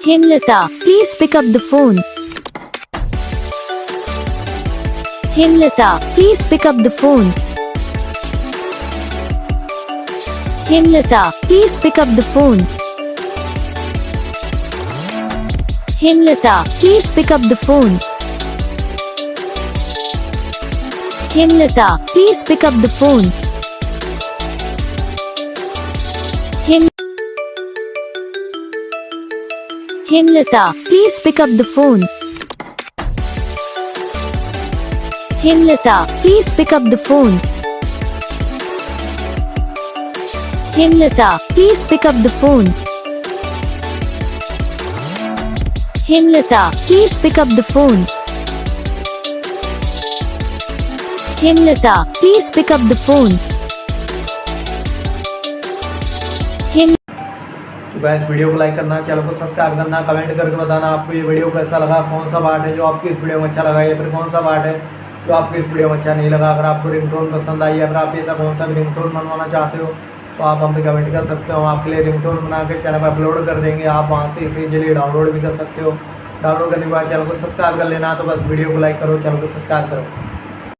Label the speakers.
Speaker 1: Hemlata, please pick up the phone. Hemlata, please pick up the phone. Hemlata, please pick up the phone. Hemlata, please pick up the phone. Hemlata, please pick up the phone. Hemlata, please pick up the phone. Hemlata, please pick up the phone. Hemlata, please pick up the phone. Hemlata, please pick up the phone. Hemlata, please pick up the phone.
Speaker 2: तो guys video को like करना, channel को subscribe करना, comment करके बताना आपको ये video कैसा लगा, कौन सा पार्ट है जो आपको इस वीडियो में अच्छा लगा या फिर कौन सा पार्ट है जो आपको इस वीडियो में अच्छा नहीं लगा। अगर आपको रिंगटोन पसंद आई या फिर आप ऐसा कौन सा भी रिंगटोन बनवाना चाहते हो तो आप हम पे कमेंट कर सकते हो। हम आपके लिए रिंगटोन बना के चैनल पर अपलोड कर देंगे, आप वहाँ से इसे इजीली डाउनलोड भी कर सकते हो। डाउनलोड करने के बाद चैनल को सब्सक्राइब कर लेना। तो बस वीडियो को लाइक करो, चैनल को सब्सक्राइब करो।